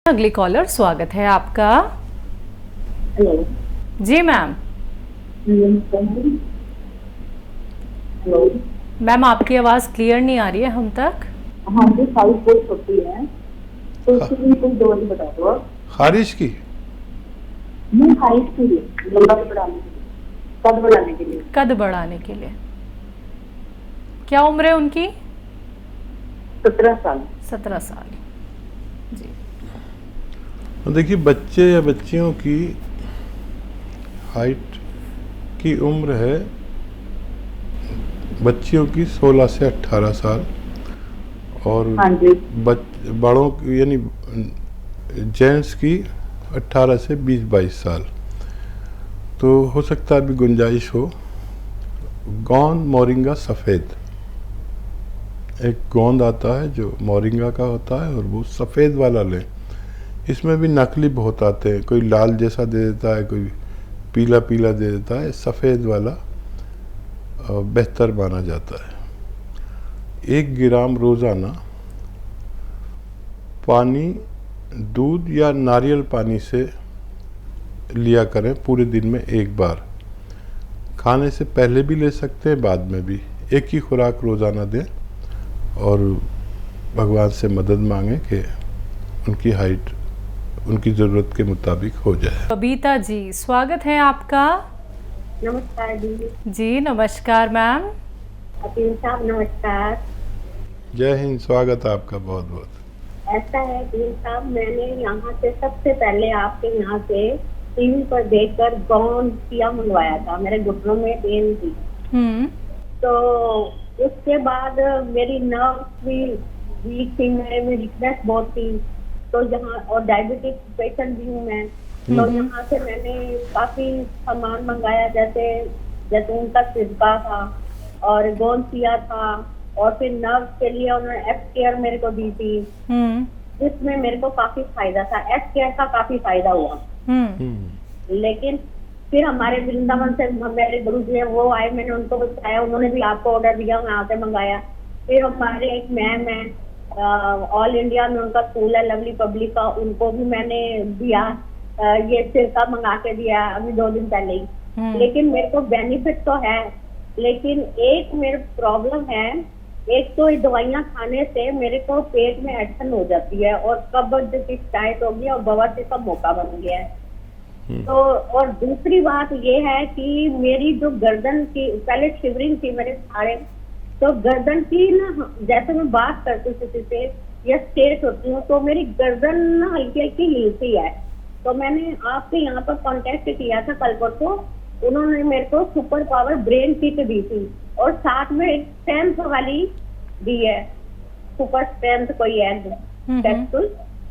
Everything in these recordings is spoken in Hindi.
अगली कॉलर, स्वागत है आपका। हेलो जी मैम। हेलो। मैम आपकी आवाज़ क्लियर नहीं आ रही है हम तक। हाँ जी, साइज बहुत छोटी है तो हाँ, उसके लिए कोई दवाई बता दो आप। खारिश की। नहीं, साइज के लिए, लंबाई बढ़ाने के लिए, कद बढ़ाने के लिए। कद बढ़ाने के लिए। क्या उम्र है उनकी? 17 साल। 17 साल। जी। तो देखिए, बच्चे या बच्चियों की हाइट की उम्र है, बच्चियों की 16 से 18 साल और हाँ जी। बड़ों की यानी जेंट्स की 18 से 20-22 साल। तो हो सकता है अभी गुंजाइश हो। गोंद मोरिंगा सफ़ेद, एक गोंद आता है जो मोरिंगा का होता है और वो सफ़ेद वाला लें। इसमें भी नकली बहुत आते हैं, कोई लाल जैसा दे देता है, कोई पीला पीला दे देता है। सफ़ेद वाला बेहतर माना जाता है। 1 ग्राम रोज़ाना पानी, दूध या नारियल पानी से लिया करें, पूरे दिन में एक बार। खाने से पहले भी ले सकते हैं, बाद में भी। एक ही खुराक रोज़ाना दें और भगवान से मदद मांगें कि उनकी हाइट उनकी ज़रूरत के मुताबिक हो जाए। बबीता जी, स्वागत है आपका। नमस्कार दीदी। जी नमस्कार मैम। अतीम साहब नमस्कार। जय हिंद, स्वागत है आपका बहुत बहुत। ऐसा है अतीम साहब, मैंने यहाँ से सबसे पहले आपके यहाँ से टीवी पर देखकर गोंद पिया मंगवाया था। मेरे घुटनों में पेन थी, तो उसके बाद मेरी नर्व भी वीक थी, मेरे में वीकनेस बहुत थी। तो यहाँ और डायबिटिक पेशेंट भी हूँ मैं, तो यहाँ से मैंने काफी सामान मंगाया, जैसे जैतून का सिरका था और गोंद पिया था, और फिर नर्व के लिए उन्होंने एफ केयर मेरे को दी थी, जिसमें मेरे को काफी फायदा था। एफ केयर का काफी फायदा हुआ। लेकिन फिर हमारे वृंदावन से मेरे गुरु जी हैं, वो आए, मैंने उनको बताया, उन्होंने भी आपको ऑर्डर दिया, मैं आके मंगाया। फिर हमारे एक मैम है, ऑल इंडिया में उनका स्कूल है लवली पब्लिक का, उनको भी मैंने दिया, ये सिरका मंगा के दिया अभी 2 दिन पहले ही। लेकिन मेरे को बेनिफिट तो है, लेकिन एक मेरे प्रॉब्लम है। एक तो दवाइयाँ खाने से मेरे को पेट में अड़चन हो जाती है और कब्ज की शिकायत हो गई और बवासीर का मौका बन गया है। तो और दूसरी बात ये है कि मेरी जो गर्दन की पहले शिवरिंग थी मेरे सारे, तो गर्दन की ना, जैसे मैं बात करती हूँ किसी से या स्ट्रेट होती हूँ, तो मेरी गर्दन ना हल्की हल्की हिलती है। तो मैंने आपके यहाँ पर कांटेक्ट किया था कल परसों, उन्होंने मेरे को सुपर पावर ब्रेन किट दी थी और साथ में एक स्ट्रेंथ वाली दी है, सुपर स्ट्रेंथ कोई है कैप्सूल,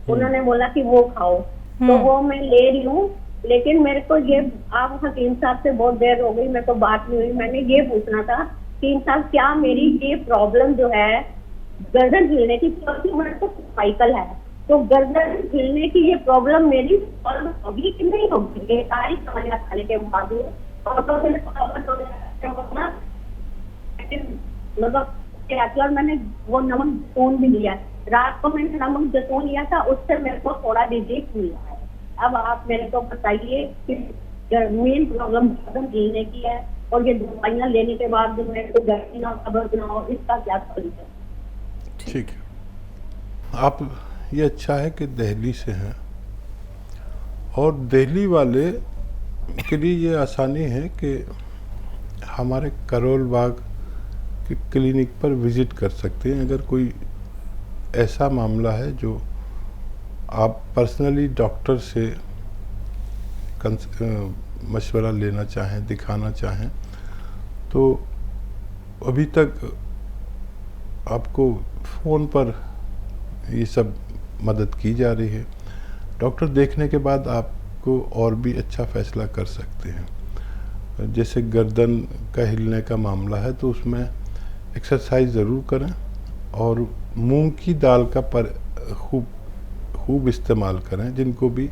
उन्होंने बोला कि वो खाओ, तो वो मैं ले रही हूँ। लेकिन मेरे को ये, आप हकीम साहब से बहुत देर हो गई मेरे को बात नहीं हुई, मैंने ये पूछना था हकीम साहब, क्या मेरी ये प्रॉब्लम जो है गर्दन हिलने की, क्योंकि मेरे को साइकिल है, तो गर्दन हिलने की ये प्रॉब्लम मेरी सॉल्व होगी कि नहीं होगी? ये सारी दवाइयाँ खाने के बाद मतलब मैंने वो नमक जैतून भी लिया, रात को मैंने नमक जैतून लिया था, उससे मेरे को थोड़ा रिलीफ मिला है। अब आप मेरे को बताइए कि मेन प्रॉब्लम गर्दन हिलने की है और ये दवाइयाँ लेने के बाद जो मेरे को गर्मी ना कब्ज ना हो, इसका क्या सोल्यूशन? ठीक है, आप, ये अच्छा है कि दिल्ली से हैं और दिल्ली वाले के लिए ये आसानी है कि हमारे करोल बाग के क्लिनिक पर विज़िट कर सकते हैं। अगर कोई ऐसा मामला है जो आप पर्सनली डॉक्टर से मशवरा लेना चाहें, दिखाना चाहें, तो अभी तक आपको फ़ोन पर ये सब मदद की जा रही है। डॉक्टर देखने के बाद आपको और भी अच्छा फ़ैसला कर सकते हैं। जैसे गर्दन का हिलने का मामला है तो उसमें एक्सरसाइज ज़रूर करें और मूंग की दाल का खूब इस्तेमाल करें। जिनको भी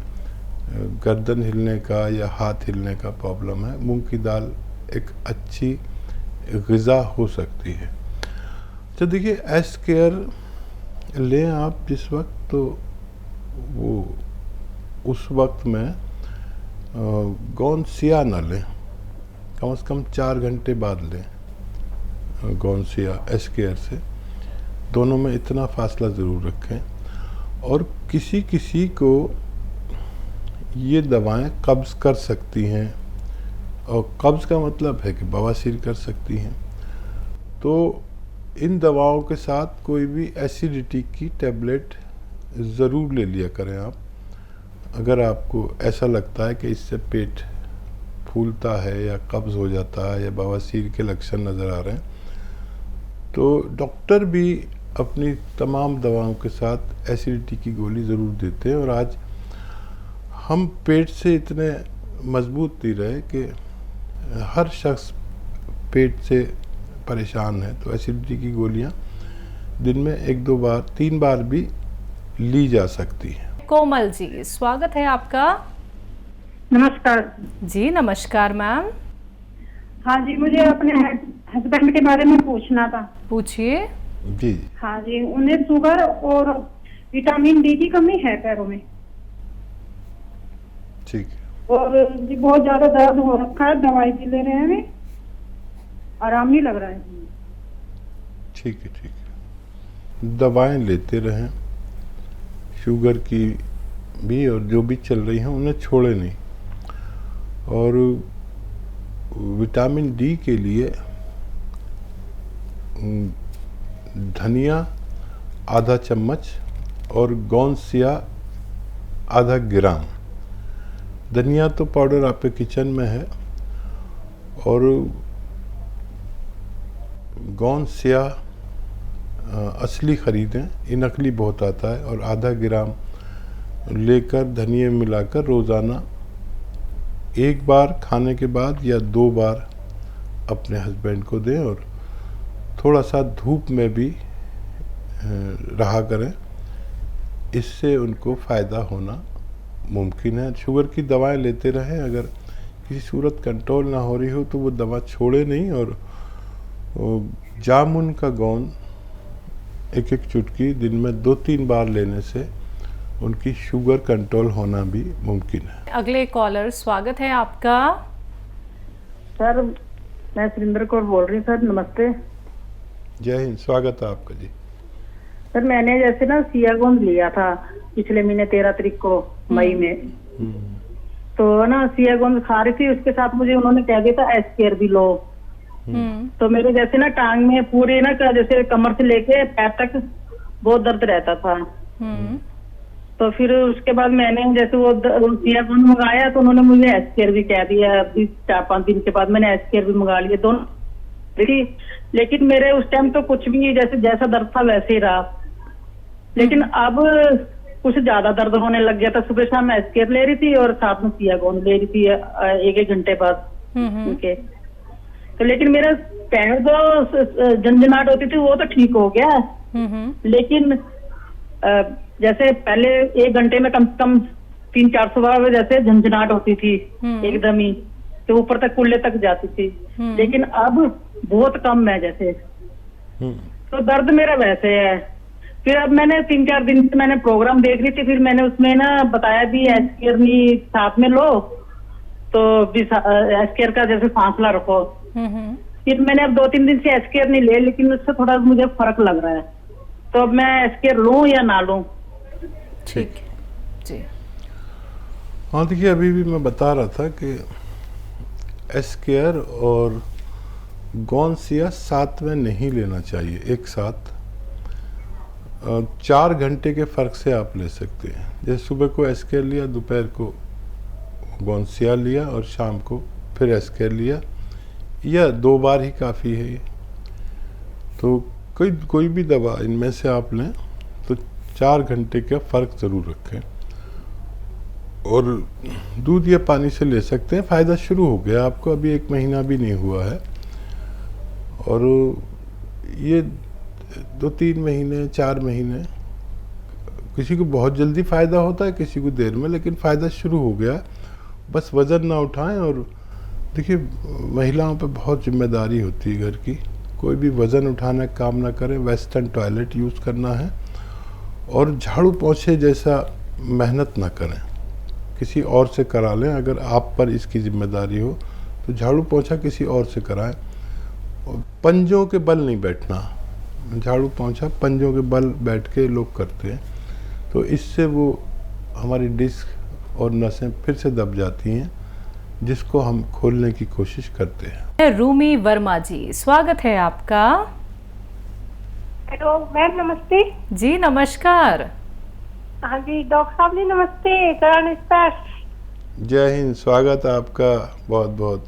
गर्दन हिलने का या हाथ हिलने का प्रॉब्लम है, मूंग की दाल एक अच्छी ग़िज़ा हो सकती है। तो देखिए, एस केयर लें आप जिस वक्त, तो वो उस वक्त में गौनसिया न लें, कम से कम 4 घंटे बाद लें गौनसिया एस्केयर से। दोनों में इतना फासला ज़रूर रखें। और किसी किसी को ये दवाएं कब्ज़ कर सकती हैं, और कब्ज़ का मतलब है कि बवासीर कर सकती हैं। तो इन दवाओं के साथ कोई भी एसिडिटी की टैबलेट ज़रूर ले लिया करें आप। अगर आपको ऐसा लगता है कि इससे पेट फूलता है या कब्ज़ हो जाता है या बवासीर के लक्षण नज़र आ रहे हैं, तो डॉक्टर भी अपनी तमाम दवाओं के साथ एसिडिटी की गोली ज़रूर देते हैं। और आज हम पेट से इतने मजबूत नहीं रहे कि हर शख्स पेट से परेशान है, तो एसिडिटी की गोलियां दिन में 1-2 बार 3 बार भी ली जा सकती है। कोमल जी, स्वागत है आपका। नमस्कार जी नमस्कार मैम। हाँ जी, मुझे अपने हस्बैंड के बारे में पूछना था। पूछिए। जी। हाँ जी, उन्हें शुगर और विटामिन डी की कमी है पैरों में। ठीक है। और जी बहुत ज्यादा दर्द हो रखा है, दवाई भी ले रहे हैं, आराम नहीं लग रहा है। ठीक है, ठीक है। दवाएं लेते रहें, शुगर की भी और जो भी चल रही हैं उन्हें छोड़े नहीं। और विटामिन डी के लिए धनिया आधा चम्मच और गौनसिया आधा ग्राम। धनिया तो पाउडर आपके किचन में है, और गौनसिया असली ख़रीदें, ये नकली बहुत आता है। और आधा ग्राम लेकर धनिया मिलाकर रोज़ाना 1 बार खाने के बाद या 2 बार अपने हस्बैंड को दें। और थोड़ा सा धूप में भी रहा करें, इससे उनको फ़ायदा होना मुमकिन है। शुगर की दवाएं लेते रहें, अगर किसी सूरत कंट्रोल ना हो रही हो तो वो दवा छोड़े नहीं। और जामुन का गोंद 1-1 चुटकी दिन में 2-3 बार लेने से उनकी शुगर कंट्रोल होना भी मुमकिन है। अगले कॉलर, स्वागत है आपका। सर मैं सुरेंद्र कौर बोल रही हूँ। सर नमस्ते। जय हिंद, स्वागत है आपका जी। सर मैंने जैसे ना सियागोंद लिया था पिछले महीने 13 तारीख को मई में, तो ना सियागोंद खा रही थी, उसके साथ मुझे उन्होंने कह दिया था एस्केयर भी लो। तो मेरे जैसे ना टांग में पूरे ना जैसे कमर से लेके पैर तक बहुत दर्द रहता था। तो फिर उसके बाद मैंने जैसे वो सियागोंद मंगाया, तो उन्होंने मुझे एस्केयर भी कह दिया। 4-5 दिन के बाद मैंने एस्केयर भी मंगा लिया दोनों। लेकिन मेरे उस टाइम तो कुछ भी जैसा दर्द था वैसे ही रहा। लेकिन अब कुछ ज्यादा दर्द होने लग गया था। सुबह शाम मैं एस्केयर ले रही थी और साथ में सियागोंद ले रही थी 1-1 घंटे बाद उनके। तो लेकिन मेरा पैर जो झंझनाहट होती थी वो तो ठीक हो गया। लेकिन जैसे पहले 1 घंटे में कम से कम 300-400 बार जैसे झंझनाहट होती थी एकदम ही, तो ऊपर तक कुल्ले तक जाती थी। लेकिन अब बहुत कम है जैसे। तो दर्द मेरा वैसे है। फिर अब मैंने 3-4 दिन से मैंने प्रोग्राम देख रही थी, फिर मैंने उसमें ना बताया भी एस्केयर नहीं साथ में लो, तो एस्केयर का जैसे फासला रखो। फिर मैंने अब 2-3 दिन से एस्केयर नहीं ले, लेकिन उससे थोड़ा मुझे फर्क लग रहा है। तो अब मैं एस्केयर लूं या ना लूं? ठीक जी। हाँ देखिए, अभी भी मैं बता रहा था कि एस्केयर और गौनसिया साथ में नहीं लेना चाहिए एक साथ। 4 घंटे के फ़र्क से आप ले सकते हैं। जैसे सुबह को एस्केयर लिया, दोपहर को गौनसिया लिया और शाम को फिर एस्केयर लिया, या 2 बार ही काफ़ी है ये। तो कोई भी दवा इनमें से आप लें तो 4 घंटे का फ़र्क ज़रूर रखें। और दूध या पानी से ले सकते हैं। फ़ायदा शुरू हो गया आपको, अभी 1 महीना भी नहीं हुआ है। और ये 2-3 महीने 4 महीने, किसी को बहुत जल्दी फ़ायदा होता है, किसी को देर में, लेकिन फ़ायदा शुरू हो गया। बस वज़न ना उठाएं। और देखिए, महिलाओं पे बहुत जिम्मेदारी होती है घर की। कोई भी वज़न उठाने का काम ना करें, वेस्टर्न टॉयलेट यूज़ करना है। और झाड़ू पोंछे जैसा मेहनत ना करें, किसी और से करा लें। अगर आप पर इसकी जिम्मेदारी हो तो झाड़ू पोंछा किसी और से कराएं। और पंजों के बल नहीं बैठना, झाड़ू पोंछा पंजों के बल बैठ के लोग करते हैं, तो इससे वो हमारी डिस्क और नसें फिर से दब जाती हैं, जिसको हम खोलने की कोशिश करते हैं। रूमी वर्मा जी, स्वागत है आपका। हेलो मैम, नमस्ते। जी नमस्कार। हाँ जी डॉक्टर साहब जी नमस्ते। करण स्पर्श। जय हिंद, स्वागत है आपका बहुत बहुत।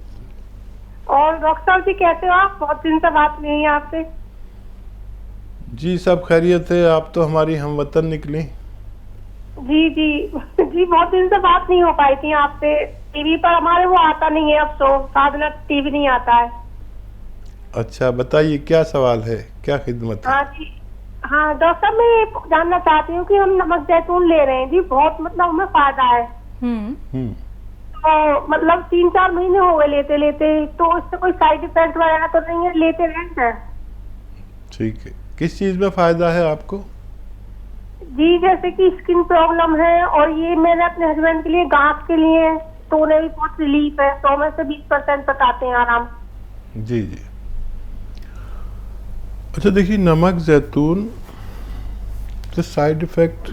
और डॉक्टर साहब जी कैसे हो आप? बहुत दिन से बात नहीं है आपसे। जी सब खैरियत है, आप तो हमारी हमवतन निकली। जी जी जी, बहुत दिन से बात नहीं हो पाई थी आपसे। टीवी पर हमारे वो आता नहीं है अब, तो साधना टीवी नहीं आता है। अच्छा बताइए क्या सवाल है, क्या खिदमत है? हाँ जी, हाँ डॉक्टर साहब, मैं ये जानना चाहती हूँ कि हम नमक जैतून ले रहे हैं जी, बहुत मतलब हमें फायदा है। तो मतलब 3-4 महीने हो गए लेते लेते, तो इससे कोई साइड इफेक्ट वगैरह तो नहीं है? लेते रहते हैं। ठीक है, किस चीज में फायदा है आपको? जी जैसे कि स्किन प्रॉब्लम है, और ये मेरे अपने हस्बैंड के लिए गांठ के लिए, तो उन्हें भी बहुत रिलीफ है। 100 में से 20% बताते हैं आराम। जी जी। अच्छा देखिए, नमक जैतून तो साइड इफेक्ट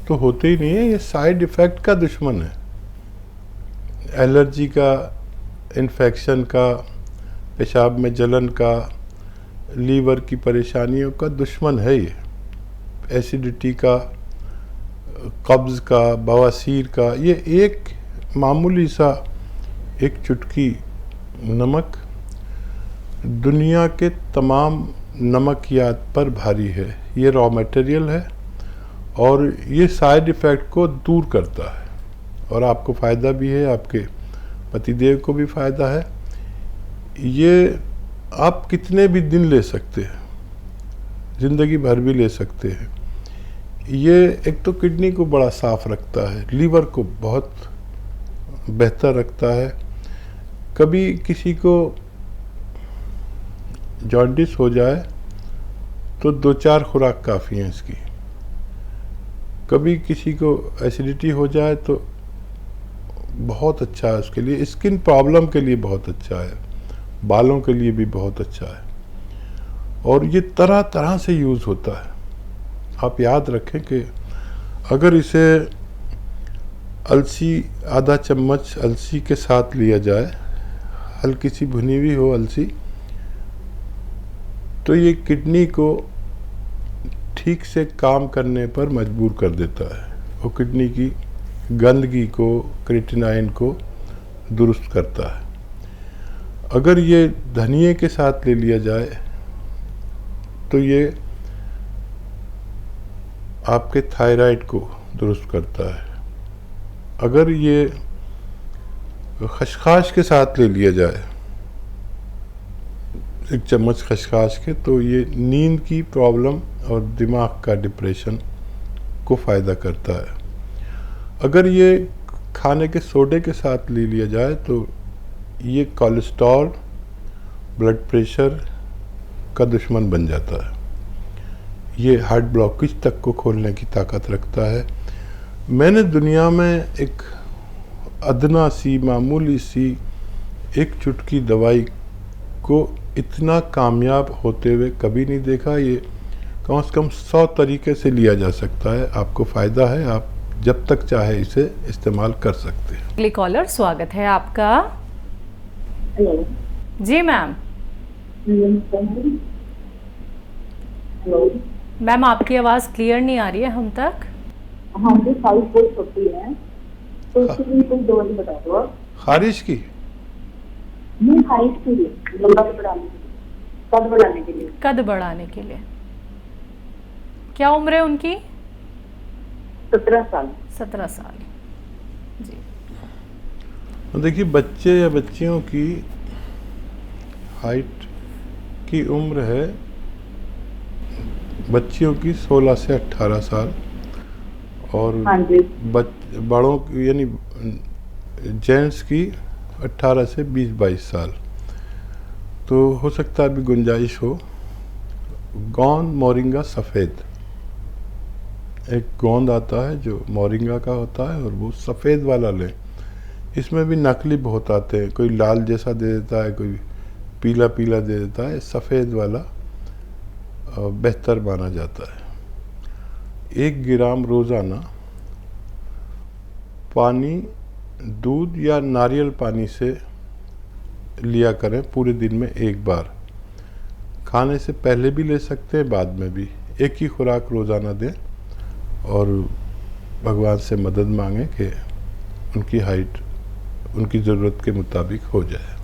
तो होते ही नहीं है, ये साइड इफेक्ट का दुश्मन है। एलर्जी का, इन्फेक्शन का, पेशाब में जलन का, लीवर की परेशानियों का दुश्मन है ये। एसिडिटी का, कब्ज का, बवासीर का, ये एक मामूली सा एक चुटकी नमक दुनिया के तमाम नमकियात पर भारी है। ये रॉ मटेरियल है और ये साइड इफ़ेक्ट को दूर करता है, और आपको फ़ायदा भी है, आपके पतिदेव को भी फ़ायदा है। ये आप कितने भी दिन ले सकते हैं, ज़िंदगी भर भी ले सकते हैं। ये एक तो किडनी को बड़ा साफ़ रखता है, लीवर को बहुत बेहतर रखता है। कभी किसी को जॉन्डिस हो जाए तो 2-4 खुराक काफ़ी हैं इसकी। कभी किसी को एसिडिटी हो जाए तो बहुत अच्छा है उसके लिए। स्किन प्रॉब्लम के लिए बहुत अच्छा है, बालों के लिए भी बहुत अच्छा है, और ये तरह तरह से यूज़ होता है। आप याद रखें कि अगर इसे अलसी, आधा चम्मच अलसी के साथ लिया जाए, हल्की सी भुनी हुई हो अलसी, तो ये किडनी को ठीक से काम करने पर मजबूर कर देता है। वो किडनी की गंदगी को, क्रिएटिनाइन को दुरुस्त करता है। अगर ये धनिए के साथ ले लिया जाए तो ये आपके थायराइड को दुरुस्त करता है। अगर ये खसखस के साथ ले लिया जाए, 1 चम्मच खसखस के, तो ये नींद की प्रॉब्लम और दिमाग का डिप्रेशन को फ़ायदा करता है। अगर ये खाने के सोडे के साथ ले लिया जाए तो ये कोलेस्ट्रॉल, ब्लड प्रेशर का दुश्मन बन जाता है। ये हार्ट ब्लॉकेज तक को खोलने की ताकत रखता है। मैंने दुनिया में एक अदना सी, मामूली सी एक चुटकी दवाई को इतना कामयाब होते हुए कभी नहीं देखा। ये कम से कम 100 तरीके से लिया जा सकता है। आपको फ़ायदा है, आप जब तक चाहे इसे इस्तेमाल कर सकते हैं। अगली कॉलर, स्वागत है आपका। हेलो जी मैम। हेलो मैम आपकी आवाज़ क्लियर नहीं आ रही है हम तक। हाँ जी, खारिश बहुत होती है, तो उसके लिए कोई दवाई बता दो आप। खारिश की? नहीं, खारिश के लिए, लंबाई बढ़ाने के लिए, कद बढ़ाने के लिए। कद बढ़ाने के लिए। क्या उम्र है उनकी? 17 साल। 17 साल। जी। देखिए, बच्चे या बच्चियों की हाइट की उम्र है, बच्चियों की 16 से 18 साल, और हाँ जी। बड़ों की यानी जेंट्स की 18 से 20-22 साल। तो हो सकता है अभी गुंजाइश हो। गौन मोरिंगा सफ़ेद एक गोंद आता है जो मोरिंगा का होता है, और वो सफ़ेद वाला लें। इसमें भी नकली बहुत आते हैं, कोई लाल जैसा दे देता है, कोई पीला पीला दे देता है। सफ़ेद वाला बेहतर माना जाता है। 1 ग्राम रोज़ाना पानी, दूध या नारियल पानी से लिया करें, पूरे दिन में 1 बार। खाने से पहले भी ले सकते हैं, बाद में भी। एक ही खुराक रोज़ाना दें और भगवान से मदद मांगें कि उनकी हाइट उनकी ज़रूरत के मुताबिक हो जाए।